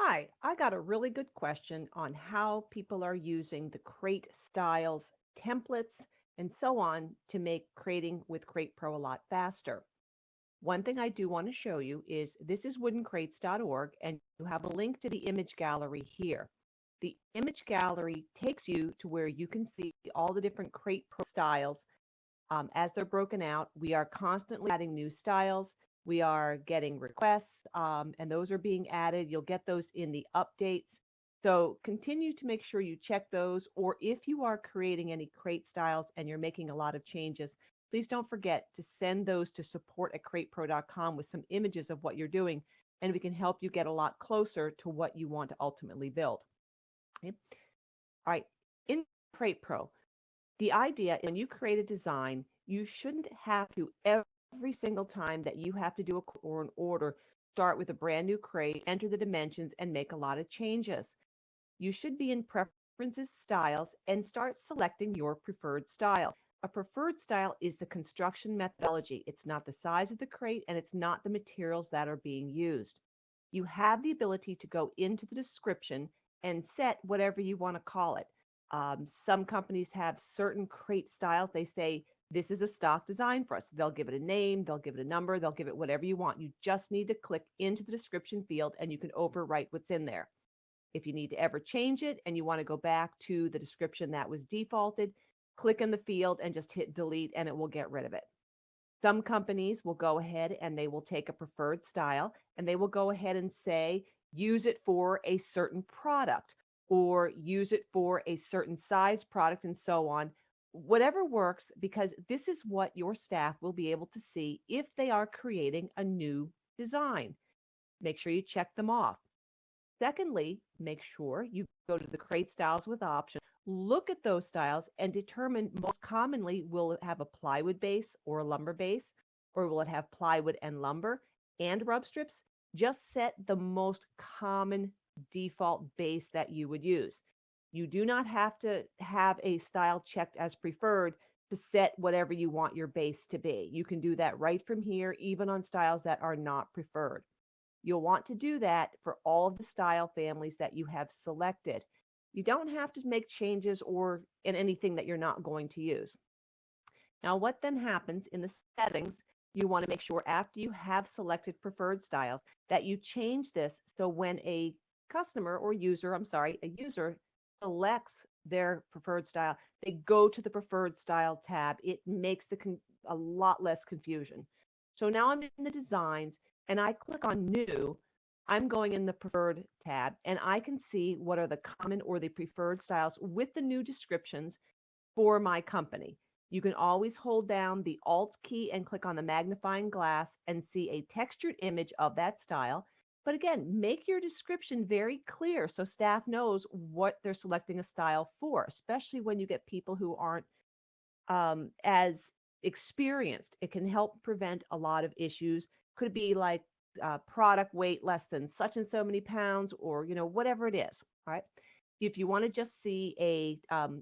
Hi, I got a really good question on how people are using the Crate styles, templates, and so on to make creating with Crate Pro a lot faster. One thing I do want to show you is this is woodencrates.org, and you have a link to the image gallery here. The image gallery takes you to where you can see all the different Crate Pro styles as they're broken out. We are constantly adding new styles. We are getting requests, and those are being added. You'll get those in the updates. So continue to make sure you check those, or if you are creating any crate styles and you're making a lot of changes, please don't forget to send those to support at cratepro.com with some images of what you're doing, and we can help you get a lot closer to what you want to ultimately build. Okay? All right, in Crate Pro, the idea when you create a design, you shouldn't have to every single time that you have to do or an order, start with a brand new crate, enter the dimensions, and make a lot of changes. You should be in preferences, styles, and start selecting your preferred style. A preferred style is the construction methodology. It's not the size of the crate and it's not the materials that are being used. You have the ability to go into the description and set whatever you want to call it. Some companies have certain crate styles. They say, this is a stock design for us. They'll give it a name, they'll give it a number, they'll give it whatever you want. You just need to click into the description field and you can overwrite what's in there. If you need to ever change it and you want to go back to the description that was defaulted, click in the field and just hit delete and it will get rid of it. Some companies will go ahead and they will take a preferred style and they will go ahead and say, use it for a certain product or use it for a certain size product and so on. Whatever works, because this is what your staff will be able to see if they are creating a new design. Make sure you check them off. Secondly, make sure you go to the Crate Styles with Options, look at those styles, and determine most commonly will it have a plywood base or a lumber base, or will it have plywood and lumber and rub strips? Just set the most common default base that you would use. You do not have to have a style checked as preferred to set whatever you want your base to be. You can do that right from here, even on styles that are not preferred. You'll want to do that for all of the style families that you have selected. You don't have to make changes or in anything that you're not going to use. Now, what then happens in the settings, you want to make sure after you have selected preferred styles that you change this so when a customer or user, a user selects their preferred style, they go to the preferred style tab. It makes a lot less confusion. So now I'm in the designs and I click on new. I'm going in the preferred tab and I can see what are the common or the preferred styles with the new descriptions for my company. You can always hold down the Alt key and click on the magnifying glass and see a textured image of that style. But again, make your description very clear so staff knows what they're selecting a style for, especially when you get people who aren't as experienced. It can help prevent a lot of issues. Could be like product weight less than such and so many pounds, or whatever it is. All right. If you want to just see a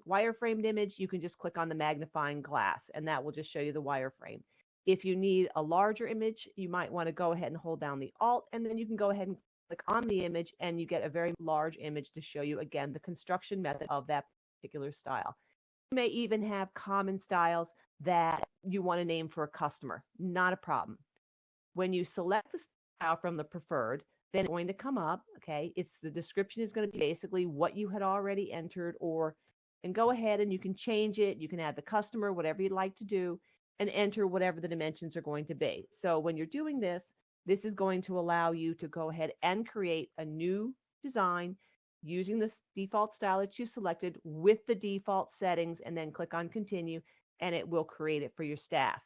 wireframed image, you can just click on the magnifying glass, and that will just show you the wireframe. If you need a larger image, you might want to go ahead and hold down the Alt, and then you can go ahead and click on the image, and you get a very large image to show you, again, the construction method of that particular style. You may even have common styles that you want to name for a customer. Not a problem. When you select the style from the preferred, then it's going to come up, okay? The description is going to be basically what you had already entered, and go ahead and you can change it. You can add the customer, whatever you'd like to do, and enter whatever the dimensions are going to be. So when you're doing this, this is going to allow you to go ahead and create a new design using the default style that you selected with the default settings, and then click on continue, and it will create it for your staff.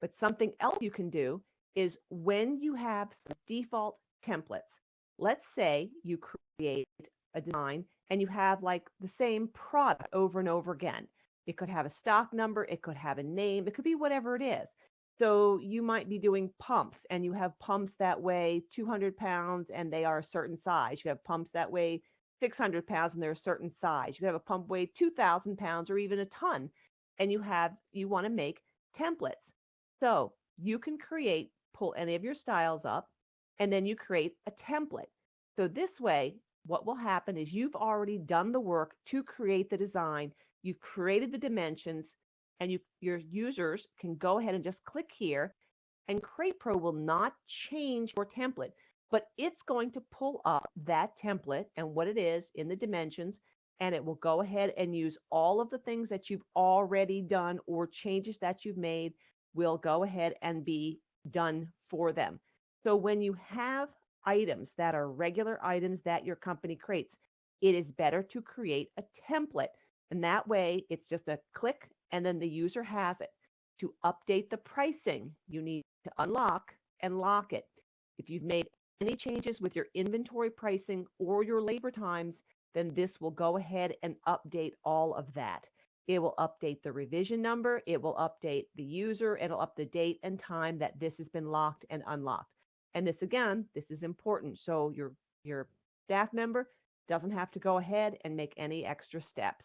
But something else you can do is when you have some default templates, let's say you create a design and you have like the same product over and over again. It could have a stock number, it could have a name, it could be whatever it is. So you might be doing pumps and you have pumps that weigh 200 pounds and they are a certain size. You have pumps that weigh 600 pounds and they're a certain size. You have a pump weigh 2,000 pounds or even a ton, and you want to make templates. So you can pull any of your styles up, and then you create a template. So this way, what will happen is you've already done the work to create the design, you've created the dimensions, and your users can go ahead and just click here, and CreatePro will not change your template, but it's going to pull up that template and what it is in the dimensions, and it will go ahead and use all of the things that you've already done or changes that you've made will go ahead and be done for them. So when you have items that are regular items that your company creates, it is better to create a template. And that way, it's just a click and then the user has it. To update the pricing, you need to unlock and lock it. If you've made any changes with your inventory pricing or your labor times, then this will go ahead and update all of that. It will update the revision number, it will update the user, it'll update the date and time that this has been locked and unlocked. And this again, this is important. So your staff member doesn't have to go ahead and make any extra steps.